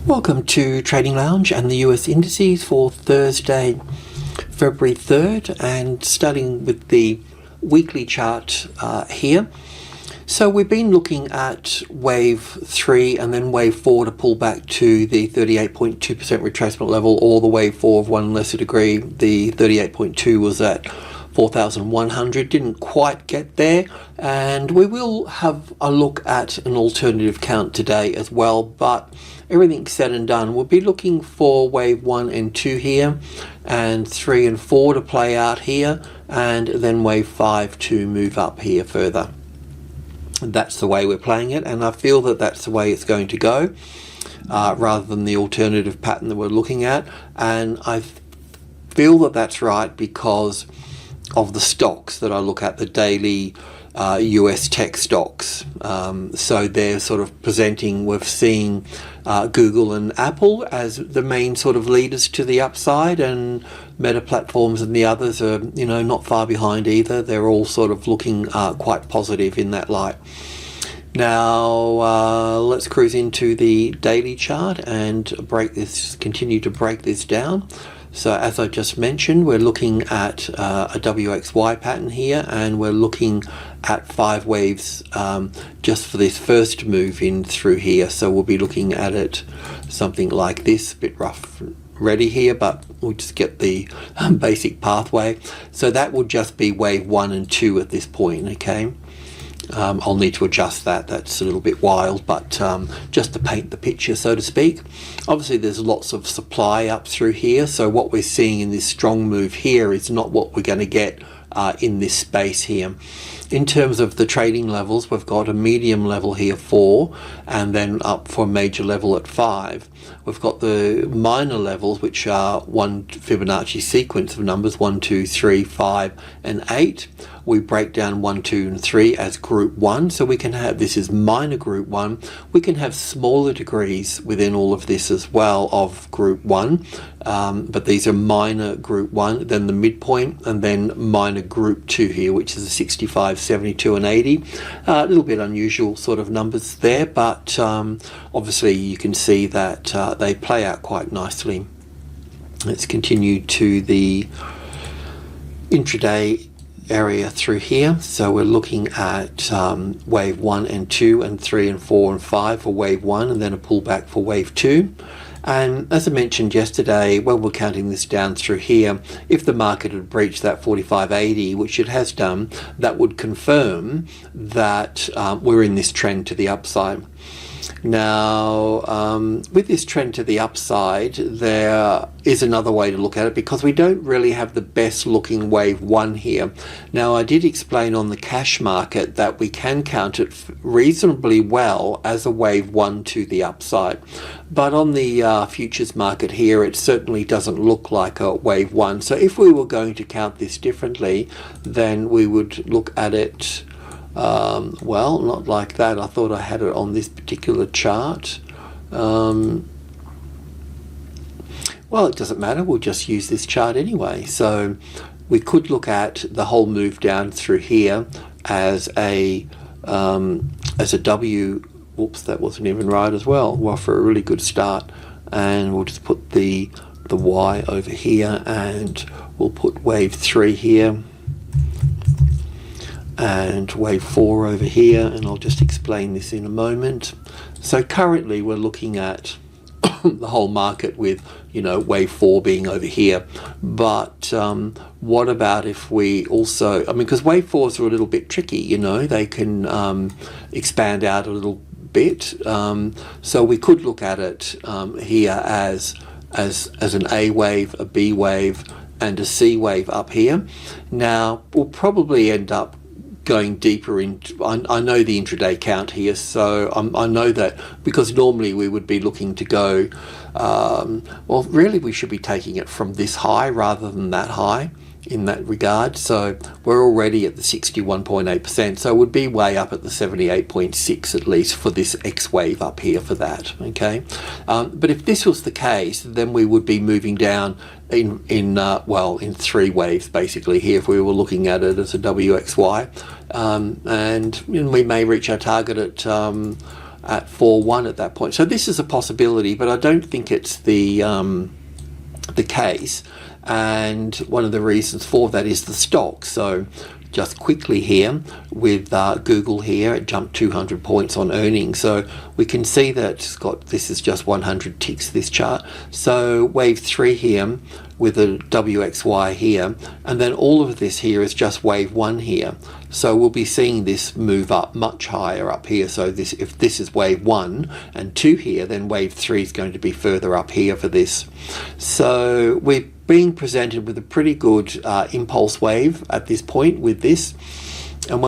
Welcome to Trading Lounge and the US indices for Thursday, February 3rd, and starting with the weekly chart here. So we've been looking at wave 3 and then wave 4 to pull back to the 38.2% retracement level, or the wave 4 of one lesser degree. The 38.2 was at 4,100, didn't quite get there, and we will have a look at an alternative count today as well, but everything said and done, we'll be looking for wave 1 and 2 here, and 3 and 4 to play out here, and then wave 5 to move up here further. That's the way we're playing it, and I feel that that's the way it's going to go, rather than the alternative pattern that we're looking at. And I feel that that's right because of the stocks that I look at, the daily US tech stocks. So they're sort of presenting, we're seeing Google and Apple as the main sort of leaders to the upside, and Meta Platforms and the others are, not far behind either. They're all sort of looking quite positive in that light. Now let's cruise into the daily chart and continue to break this down. So as I just mentioned, we're looking at a WXY pattern here, and we're looking at 5 waves just for this first move in through here. So we'll be looking at it something like this, a bit rough ready here, but we'll just get the basic pathway. So that will just be wave 1 and 2 at this point, okay? I'll need to adjust that. That's a little bit wild, but just to paint the picture, so to speak. Obviously there's lots of supply up through here, so what we're seeing in this strong move here is not what we're going to get in this space here. In terms of the trading levels, we've got a medium level here, 4, and then up for a major level at 5. We've got the minor levels, which are one Fibonacci sequence of numbers, 1, 2, 3, 5, and 8. We break down 1, 2, and 3 as group 1, so we can have, this is minor group 1. We can have smaller degrees within all of this as well of group 1, but these are minor group 1, then the midpoint, and then minor group 2 here, which is a 65, 72, and 80. A little bit unusual sort of numbers there, but obviously you can see that they play out quite nicely. Let's continue to the intraday area through here. So we're looking at wave 1 and 2 and 3 and 4 and 5 for wave 1, and then a pullback for wave 2. And as I mentioned yesterday, when we're counting this down through here, if the market had breached that 45.80, which it has done, that would confirm that we're in this trend to the upside. Now, with this trend to the upside, there is another way to look at it, because we don't really have the best looking wave 1 here. Now, I did explain on the cash market that we can count it reasonably well as a wave 1 to the upside. But on the futures market here, it certainly doesn't look like a wave 1. So if we were going to count this differently, then we would look at it well, not like that. I thought I had it on this particular chart. Well, it doesn't matter. We'll just use this chart anyway. So we could look at the whole move down through here as a W. Whoops, that wasn't even right as well. Well, for a really good start, and we'll just put the Y over here, and we'll put wave 3 here, and wave 4 over here, and I'll just explain this in a moment. So currently we're looking at the whole market with, wave 4 being over here. But what about if we also, because wave 4s are a little bit tricky, they can expand out a little bit. So we could look at it here as an A wave, a B wave, and a C wave up here. Now we'll probably end up going deeper into, I know the intraday count here, so I know that, because normally we would be looking to go, well, really we should be taking it from this high rather than that high in that regard. So we're already at the 61.8%, so it would be way up at the 78.6 at least for this X wave up here for that, okay? But if this was the case, then we would be moving down in 3 waves basically here if we were looking at it as a WXY, and we may reach our target at at 4.1 at that point. So this is a possibility, but I don't think it's the case. And one of the reasons for that is the stock. So just quickly here with Google here, it jumped 200 points on earnings. So we can see that this is just 100 ticks, this chart. So wave 3 here with a WXY here, and then all of this here is just wave 1 here. So we'll be seeing this move up much higher up here. So this, if this is wave 1 and 2 here, then wave 3 is going to be further up here for this. So we're being presented with a pretty good impulse wave at this point with this. And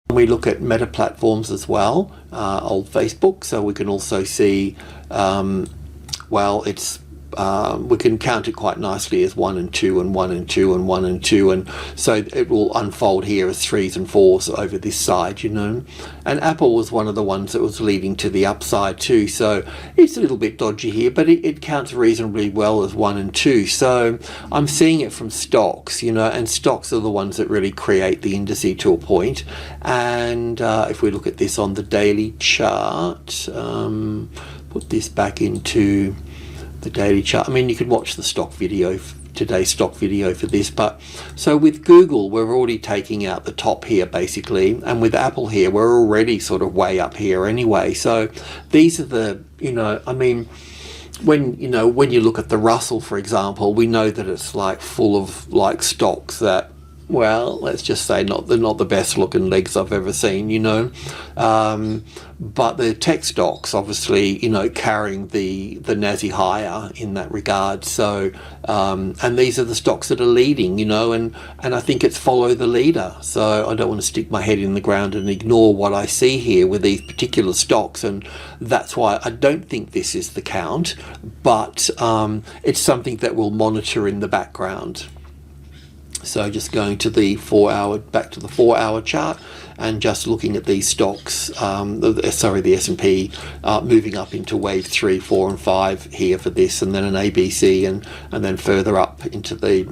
when we look at meta platforms as well, old Facebook, so we can also see, well, it's we can count it quite nicely as 1 and 2 and 1 and 2 and 1 and 2, and so it will unfold here as 3s and 4s over this side, you know. And Apple was one of the ones that was leading to the upside too, so it's a little bit dodgy here, but it counts reasonably well as 1 and 2. So I'm seeing it from stocks, you know, and stocks are the ones that really create the indice to a point. And if we look at this on the daily chart, put this back into the daily chart. I mean, you could watch the stock video, today's stock video for this, but so with Google, we're already taking out the top here basically, and with Apple here, we're already sort of way up here anyway. So these are the, you know, I mean, when you look at the Russell, for example, we know that it's like full of like stocks that, well, let's just say they're not the best looking legs I've ever seen, you know. But the tech stocks, obviously, you know, carrying the NASDAQ higher in that regard. So, and these are the stocks that are leading, you know, and I think it's follow the leader. So I don't want to stick my head in the ground and ignore what I see here with these particular stocks. And that's why I don't think this is the count, but it's something that we'll monitor in the background. So just going to the back to the 4-hour chart, and just looking at these stocks, the S&P moving up into wave 3, 4 and 5 here for this, and then an ABC, and then further up into the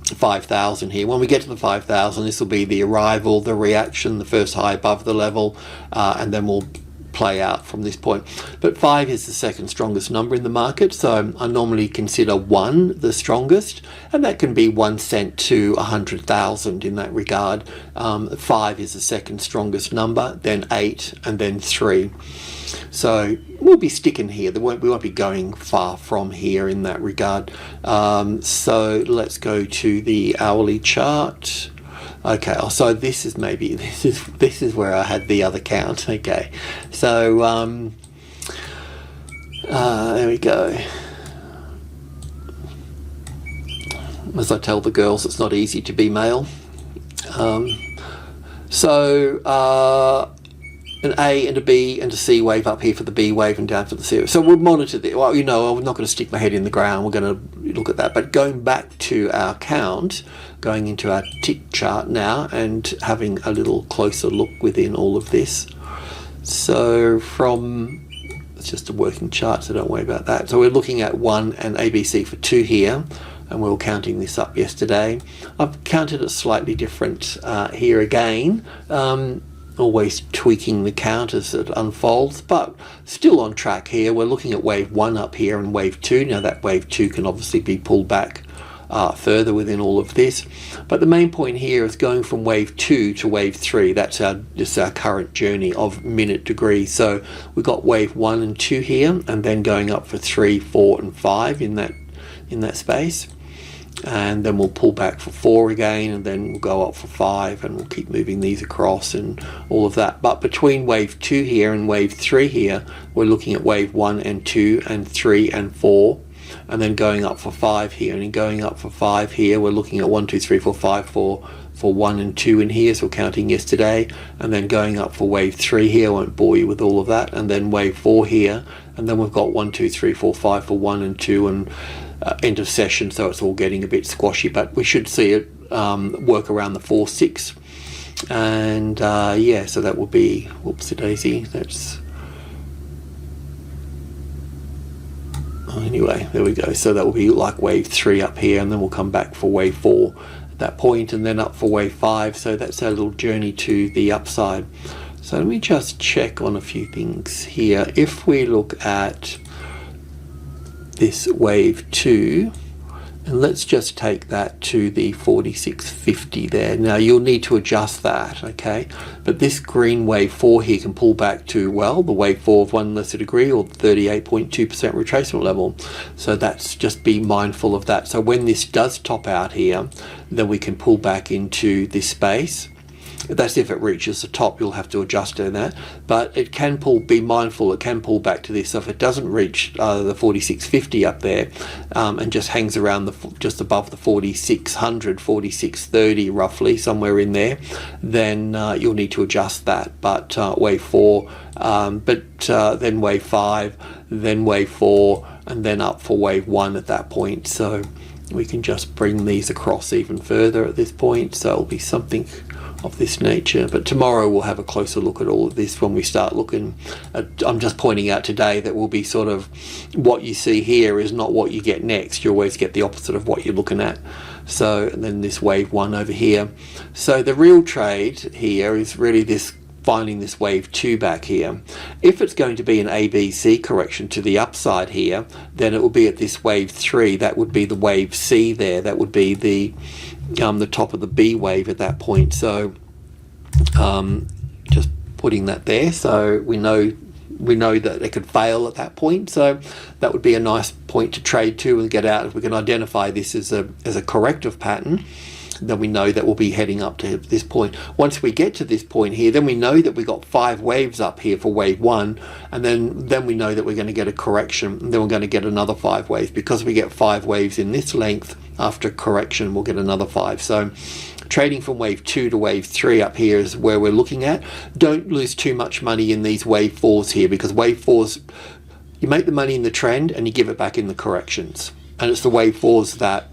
5,000 here. When we get to the 5,000, this will be the arrival, the reaction, the first high above the level, and then we'll play out from this point. But 5 is the second strongest number in the market, so I normally consider 1 the strongest, and that can be 1 cent to 100,000 in that regard. 5 is the second strongest number, then 8, and then 3. So we'll be sticking here. We won't be going far from here in that regard. So let's go to the hourly chart. Okay, so this is where I had the other count. Okay, so there we go. As I tell the girls, it's not easy to be male. An A and a B and a C wave up here for the B wave and down for the C. So we'll monitor this. Well, you know, I'm not going to stick my head in the ground. We're going to look at that. But going back to our count, going into our tick chart now and having a little closer look within all of this. So it's just a working chart, so don't worry about that. So we're looking at 1 and ABC for 2 here, and we were counting this up yesterday. I've counted it slightly different here again. Always tweaking the count as it unfolds, but still on track here. We're looking at wave 1 up here and wave 2. Now that wave 2 can obviously be pulled back further within all of this, but the main point here is going from wave 2 to wave 3. That's our current journey of minute degrees. So we've got wave 1 and 2 here, and then going up for 3, 4 and 5 in that space. And then we'll pull back for 4 again, and then we'll go up for 5, and we'll keep moving these across and all of that. But between wave 2 here and wave 3 here, we're looking at wave 1 and 2 and 3 and 4, and then going up for 5 here, and going up for 5 here, we're looking at 1, 2, 3, 4, 5 for 1 and 2 in here, so we're counting yesterday, and then going up for wave 3 here. I won't bore you with all of that, and then wave 4 here, and then we've got 1, 2, 3, 4, 5 for 1 and 2, and end of session, so it's all getting a bit squashy, but we should see it work around the 4, 6, and yeah, so that will be, whoopsie daisy, that's, anyway, there we go. So that will be like wave 3 up here, and then we'll come back for wave 4 at that point, and then up for wave 5. So that's our little journey to the upside. So let me just check on a few things here. If we look at this wave 2, and let's just take that to the 4650 there. Now you'll need to adjust that, okay? But this green wave 4 here can pull back to, well, the wave 4 of 1 lesser degree, or 38.2% retracement level. So that's, just be mindful of that. So when this does top out here, then we can pull back into this space. That's if it reaches the top, you'll have to adjust in that, but it can be mindful, it can pull back to this. So if it doesn't reach the 4650 up there and just hangs around just above the 4600, 4630 roughly, somewhere in there, then you'll need to adjust that. But wave 4, then wave 5, then wave 4, and then up for wave 1 at that point. So we can just bring these across even further at this point. So it'll be something of this nature, but tomorrow we'll have a closer look at all of this when we start looking at, I'm just pointing out today that will be sort of, what you see here is not what you get next. You always get the opposite of what you're looking at. So, and then this wave 1 over here. So the real trade here is really this, finding this wave 2 back here. If it's going to be an ABC correction to the upside here, then it will be at this wave 3. That would be the wave C there. That would be the top of the B wave at that point. So just putting that there, so we know that it could fail at that point. So that would be a nice point to trade to and get out. If we can identify this as a corrective pattern, then we know that we'll be heading up to this point. Once we get to this point here, then we know that we got 5 waves up here for wave 1, and then we know that we're going to get a correction, and then we're going to get another 5 waves. Because we get 5 waves in this length, after correction we'll get another 5. So trading from wave 2 to wave 3 up here is where we're looking at. Don't lose too much money in these wave 4s here, because wave 4s, you make the money in the trend and you give it back in the corrections, and it's the wave 4s that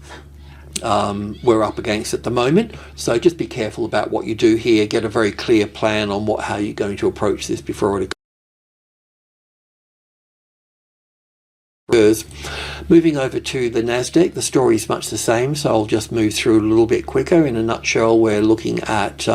we're up against at the moment. So just be careful about what you do here. Get a very clear plan on how you're going to approach this before it occurs. Moving over to the NASDAQ, the story is much the same, so I'll just move through a little bit quicker. In a nutshell, we're looking at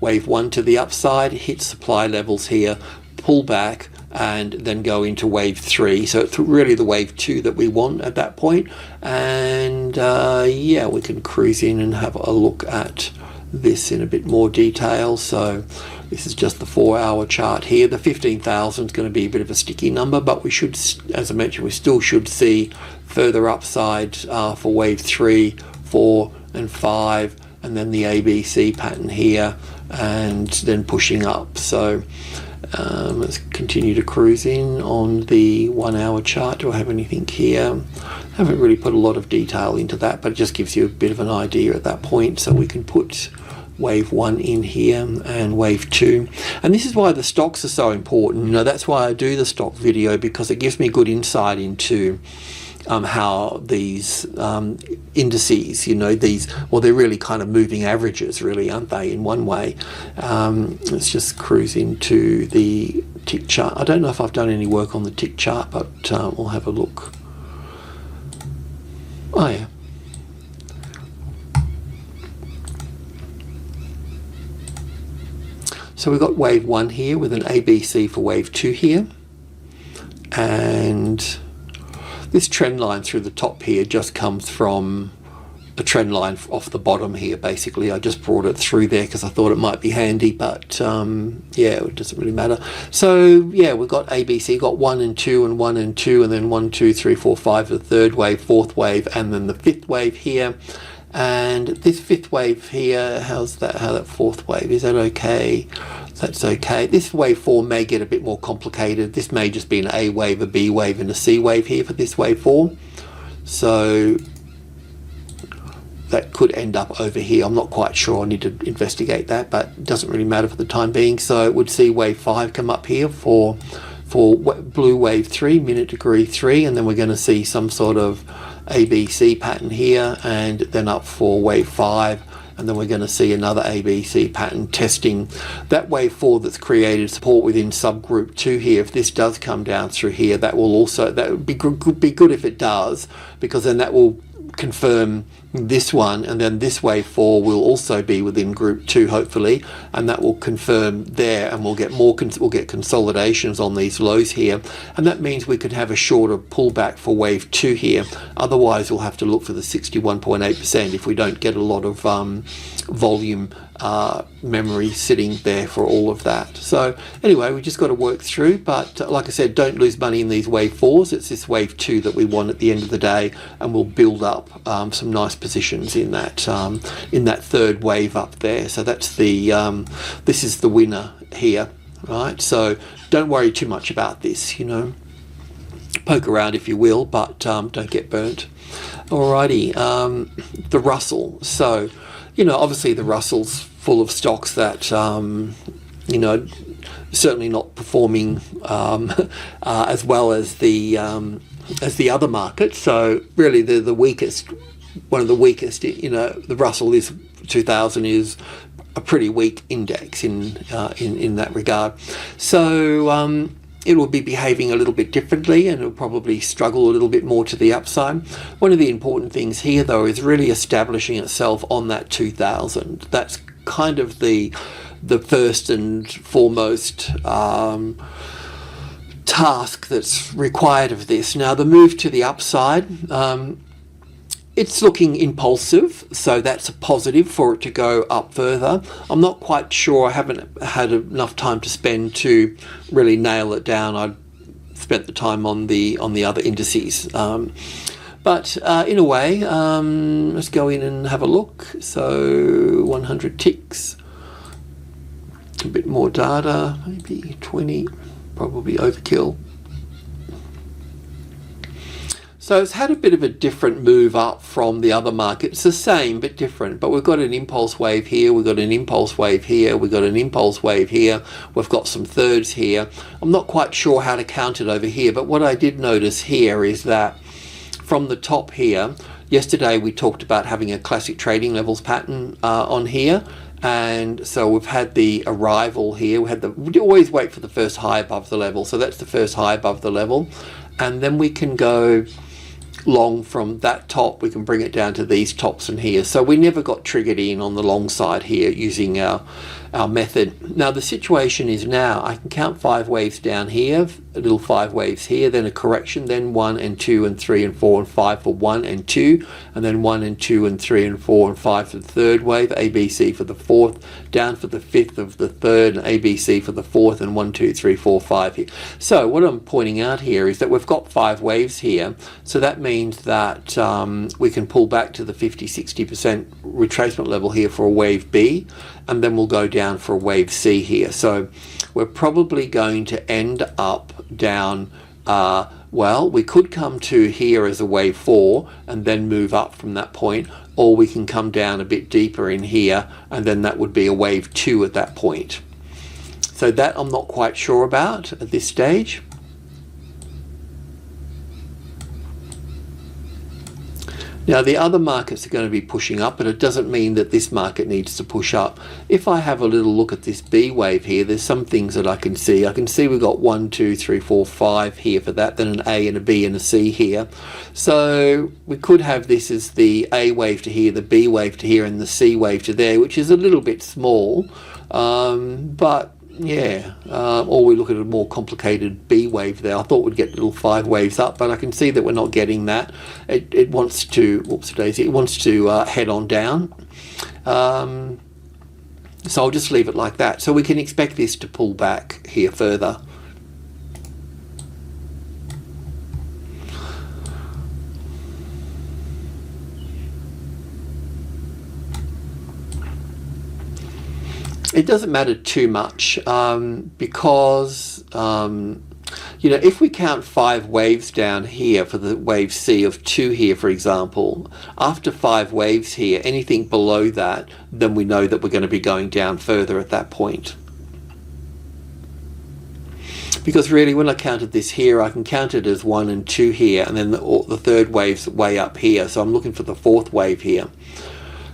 wave 1 to the upside, hit supply levels here, pull back, and then go into wave 3. So it's really the wave 2 that we want at that point. And yeah, we can cruise in and have a look at this in a bit more detail. So this is just the 4-hour chart here. The 15,000 is going to be a bit of a sticky number, but we should, as I mentioned, we still should see further upside for wave 3, 4 and 5, and then the ABC pattern here, and then pushing up. So let's continue to cruise in on the 1-hour chart. Do I have anything here? I haven't really put a lot of detail into that, but it just gives you a bit of an idea at that point. So we can put wave 1 in here and wave 2. And this is why the stocks are so important. You know, that's why I do the stock video, because it gives me good insight into how these indices, you know, they're really kind of moving averages, really, aren't they, in one way. Let's just cruise into the tick chart. I don't know if I've done any work on the tick chart, but we'll have a look. Oh yeah. So we've got wave 1 here with an ABC for wave 2 here, and this trend line through the top here just comes from a trend line off the bottom here. Basically, I just brought it through there because I thought it might be handy, but yeah, it doesn't really matter. So yeah, we've got ABC, got 1 and 2 and 1 and 2, and then 1, 2, 3, 4, 5, the 3rd wave, 4th wave, and then the 5th wave here. And this 5th wave here, how's that? How that 4th wave, is that okay? That's okay. This wave 4 may get a bit more complicated. This may just be an A wave, a B wave, and a C wave here for this wave 4. So that could end up over here. I'm not quite sure. I need to investigate that, but it doesn't really matter for the time being. So it would see wave 5 come up here for blue wave 3, minute degree 3, and then we're going to see some sort of ABC pattern here, and then up for wave 5, and then we're going to see another ABC pattern testing that wave 4 that's created support within subgroup 2 here. If this does come down through here, that would be good if it does, because then that will confirm this one, and then this wave 4 will also be within group 2 hopefully, and that will confirm there, and we'll get we'll get consolidations on these lows here, and that means we could have a shorter pullback for wave 2 here. Otherwise we'll have to look for the 61.8% if we don't get a lot of volume memory sitting there for all of that. So anyway, we just got to work through, but like I said, don't lose money in these wave 4s. It's this wave 2 that we want at the end of the day, and we'll build up some nice positions in that third wave up there. So that's the this is the winner here, right? So don't worry too much about this, you know, poke around if you will, but don't get burnt. Alrighty, the Russell. So you know, obviously the Russell's full of stocks that, you know, certainly not performing as well as the other markets. So really the weakest, one of the weakest, you know, the Russell is 2000 is a pretty weak index in that regard. So it will be behaving a little bit differently, and it will probably struggle a little bit more to the upside. One of the important things here though is really establishing itself on that 2000. That's kind of the first and foremost task that's required of this. Now the move to the upside, it's looking impulsive, so that's a positive for it to go up further. I'm not quite sure, I haven't had enough time to spend to really nail it down. I spent the time on the other indices. But in a way, let's go in and have a look. So 100 ticks, a bit more data, maybe 20, probably overkill. So it's had a bit of a different move up from the other markets, the same but different. But we've got an impulse wave here, we've got an impulse wave here, we've got an impulse wave here, we've got some thirds here. I'm not quite sure how to count it over here, but what I did notice here is that from the top here, yesterday we talked about having a classic trading levels pattern on here. And so we've had the arrival here, we always wait for the first high above the level. So that's the first high above the level. And then we can go long from that top, we can bring it down to these tops and here. So we never got triggered in on the long side here using our method. Now the situation is now I can count 5 waves down here, a little 5 waves here, then a correction, then 1 and 2 and 3 and 4 and 5 for 1 and 2, and then 1 and 2 and 3 and 4 and 5 for the third wave, ABC for the fourth, down for the fifth of the third, and ABC for the fourth, and 1, 2, 3, 4, 5 here. So what I'm pointing out here is that we've got 5 waves here, so that means that we can pull back to the 50-60% retracement level here for a wave B, and then we'll go down for a wave C here. So we're probably going to end up down, well, we could come to here as a wave 4 and then move up from that point, or we can come down a bit deeper in here, and then that would be a wave 2 at that point. So that I'm not quite sure about at this stage. Now the other markets are going to be pushing up, but it doesn't mean that this market needs to push up. If I have a little look at this B wave here, there's some things that I can see. I can see we've got 1, 2, 3, 4, 5 here for that, then an A and a B and a C here. So we could have this as the A wave to here, the B wave to here, and the C wave to there, which is a little bit small, but yeah, or we look at a more complicated B wave there. I thought we'd get little 5 waves up, but I can see that we're not getting that. It wants to, whoops daisy, it wants to head on down. So I'll just leave it like that. So we can expect this to pull back here further. It doesn't matter too much because, you know, if we count 5 waves down here for the wave C of 2 here, for example, after 5 waves here, anything below that, then we know that we're going to be going down further at that point. Because really when I counted this here, I can count it as 1 and 2 here, and then the third wave's way up here. So I'm looking for the 4th wave here.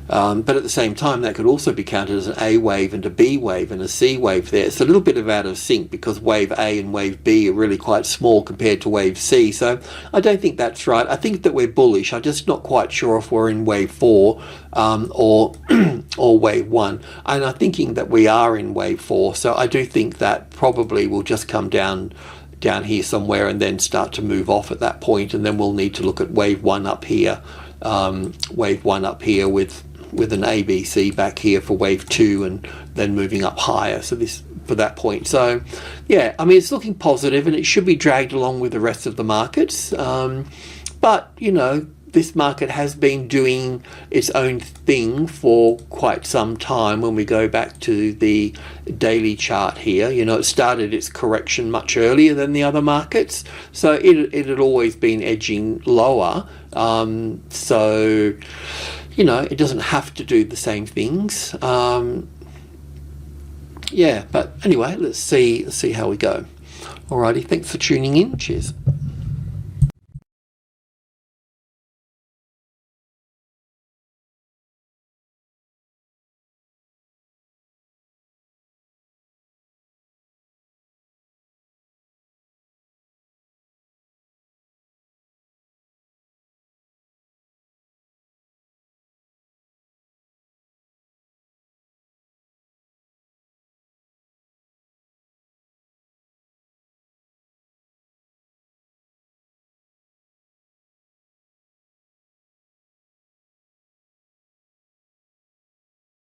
But at the same time, that could also be counted as an A wave and a B wave and a C wave there. It's a little bit of out of sync because wave A and wave B are really quite small compared to wave C. So I don't think that's right. I think that we're bullish. I'm just not quite sure if we're in wave 4 or or wave 1. And I'm thinking that we are in wave 4. So I do think that probably will just come down here somewhere and then start to move off at that point, and then we'll need to look at wave 1 up here, wave 1 up here with an ABC back here for wave 2, and then moving up higher. So this for that point. So yeah, I mean, it's looking positive and it should be dragged along with the rest of the markets. But you know, this market has been doing its own thing for quite some time. When we go back to the daily chart here, you know, it started its correction much earlier than the other markets, so it had always been edging lower. So you know, it doesn't have to do the same things. Yeah, but anyway, let's see how we go. Alrighty, thanks for tuning in. Cheers.